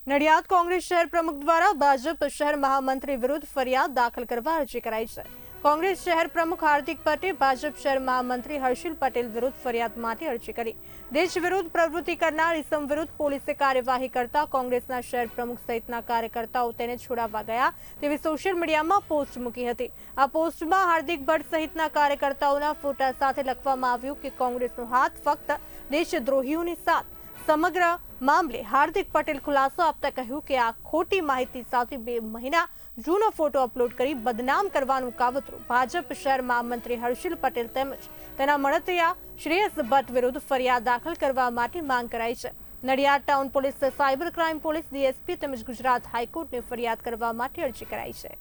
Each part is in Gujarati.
નડિયાદ કોંગ્રેસ શહેર પ્રમુખ દ્વારા ભાજપ શહેર મહામંત્રી વિરુદ્ધ ફરિયાદ દાખલ કરવા અરજી કરાઈ છે। કોંગ્રેસ શહેર પ્રમુખ હાર્દિક ભટ્ટે ભાજપ શહેર મહામંત્રી હર્ષિલ પટેલ વિરુદ્ધ ફરિયાદ માટે અરજી કરી। દેશ વિરુદ્ધ પ્રવૃત્તિ કરનાર ઇસમ વિરુદ્ધ પોલીસે કાર્યવાહી કરતા કોંગ્રેસના શહેર પ્રમુખ સહિતના કાર્યકર્તાઓ તેને છોડાવવા ગયા તેવી સોશિયલ મીડિયામાં પોસ્ટ મૂકી હતી। આ પોસ્ટમાં હાર્દિક ભટ્ટ સહિતના કાર્યકર્તાઓના ફોટા સાથે લખવામાં આવ્યું કે કોંગ્રેસનો હાથ ફક્ત દેશદ્રોહીઓની સાથ। સમગ્ર મામલે હાર્દિક પટેલ ખુલાસો આપતા કહ્યું કે આ ખોટી માહિતી સાથે 2 મહિના જૂનો ફોટો અપલોડ કરી બદનામ કરવાનું કાવતરું ભાજપ શહેર મહામંત્રી હર્ષિલ પટેલ તેમજ તેના મળતિયા શ્રેયસ ભટ્ટ વિરુદ્ધ ફરિયાદ દાખલ કરવા માટે માંગ કરાઈ છે। Nadiad town police cyber crime police DSP તેમજ ગુજરાત હાઈકોર્ટને ફરિયાદ કરવા માટે અરજી કરાઈ છે।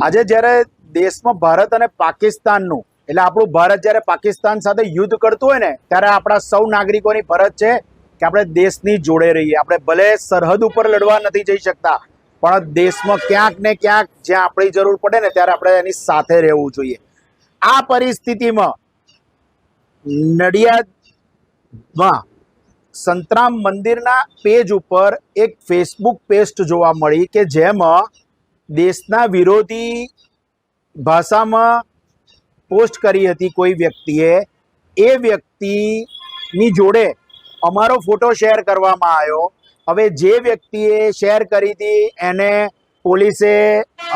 આજે જ્યારે દેશમાં ભારત અને પાકિસ્તાનનું એટલે આપણું ભારત જ્યારે પાકિસ્તાન સાથે યુદ્ધ કરતું હોય ને ત્યારે આપણા સૌ નાગરિકોની ફરજ છે કે આપણે દેશની જોડે રહીએ। આપણે ભલે સરહદ ઉપર લડવા નથી જઈ શકતા પણ દેશમાં ક્યાંક ને ક્યાંક જ્યાં આપણી જરૂર પડે ને ત્યારે આપણે એની સાથે રહેવું જોઈએ। આ પરિસ્થિતિમાં નડિયાદમાં સંતરામ મંદિરના પેજ ઉપર એક ફેસબુક પેસ્ટ જોવા મળી કે જેમાં દેશના વિરોધી ભાષામાં પોસ્ટ કરી હતી કોઈ વ્યક્તિએ। એ વ્યક્તિની જોડે અમારો ફોટો શેર કરવામાં આવ્યો। હવે જે વ્યક્તિએ શેર કરી હતી એને પોલીસે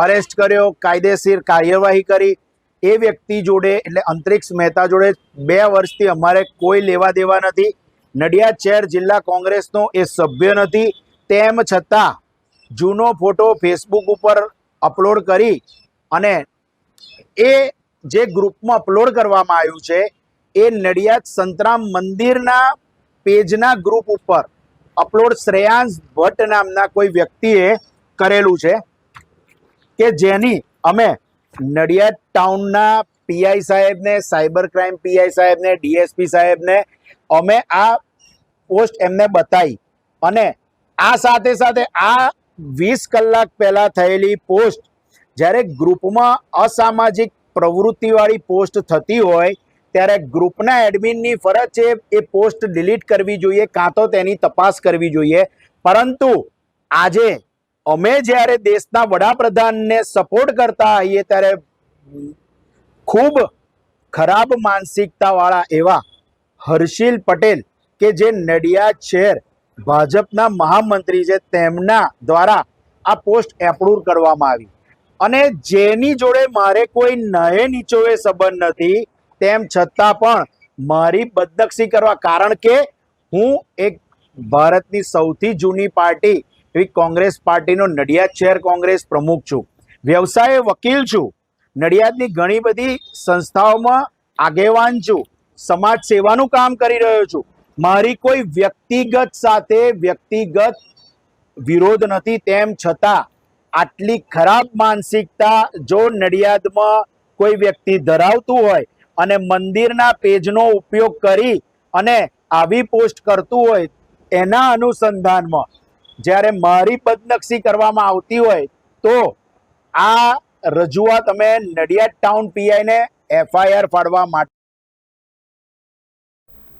અરેસ્ટ કર્યો, કાયદેસર કાર્યવાહી કરી। એ વ્યક્તિ જોડે એટલે અંતરિક્ષ મહેતા જોડે 2 વર્ષથી અમારે કોઈ લેવા દેવા નથી। નડિયાદ શહેર જિલ્લા કોંગ્રેસનો એ સભ્ય નથી, તેમ છતાં જૂનો ફોટો ફેસબુક ઉપર અપલોડ કરી અને એ જે ગ્રુપમાં અપલોડ કરવામાં આવ્યું છે એ નડિયાદ સંતરામ મંદિરના પેજના ગ્રુપ ઉપર અપલોડ શ્રેયાંશ ભટ્ટ નામના કોઈ વ્યક્તિએ કરેલું છે કે જેની અમે નડિયાદ ટાઉનના પીઆઈ સાહેબને, સાયબર ક્રાઇમ પીઆઈ સાહેબને, ડીએસપી સાહેબને અમે આ પોસ્ટ એમને બતાવી અને આ સાથે સાથે આ 20 કલાક પહેલા થયેલી પોસ્ટ જ્યારે ગ્રુપમાં અસામાજિક પ્રવૃત્તિવાળી પોસ્ટ થતી હોય ત્યારે ગ્રુપના એડમિનની ફરજ છે એ પોસ્ટ ડિલીટ કરવી જોઈએ કાં તો તેની તપાસ કરવી જોઈએ। પરંતુ આજે અમે જ્યારે દેશના વડાપ્રધાનને સપોર્ટ કરતા હોઈએ ત્યારે ખૂબ ખરાબ માનસિકતાવાળા એવા હર્ષિલ પટેલ કે જે નડિયાદ શહેર ભાજપના મહામંત્રી છે તેમના દ્વારા આ પોસ્ટ એપ્રુવ કરવામાં આવી અને જેની જોડે મારે કોઈ નહે નીચોએ સંબંધ નથી તેમ છતાં પણ મારી બદનક્ષી કરવા, કારણ કે હું એક ભારતની સૌથી જૂની પાર્ટી એવી કોંગ્રેસ પાર્ટીનો નડિયાદ શહેર કોંગ્રેસ પ્રમુખ છું, વ્યવસાય વકીલ છું, નડિયાદની ઘણી બધી સંસ્થાઓમાં આગેવાન છું, સમાજ સેવાનું કામ કરી રહ્યો છું। મારી કોઈ વ્યક્તિગત સાથે વ્યક્તિગત વિરોધ નથી, તેમ છતાં આટલી ખરાબ માનસિકતા જો નડિયાદમાં કોઈ વ્યક્તિ ધરાવતું હોય અને મંદિરના પેજનો ઉપયોગ કરી અને આવી પોસ્ટ કરતું હોય એના અનુસંધાનમાં જ્યારે મારી બદનક્ષી કરવામાં આવતી હોય તો આ રજૂઆત અમે નડિયાદ ટાઉન પીઆઈને FIR ફાડવા માટે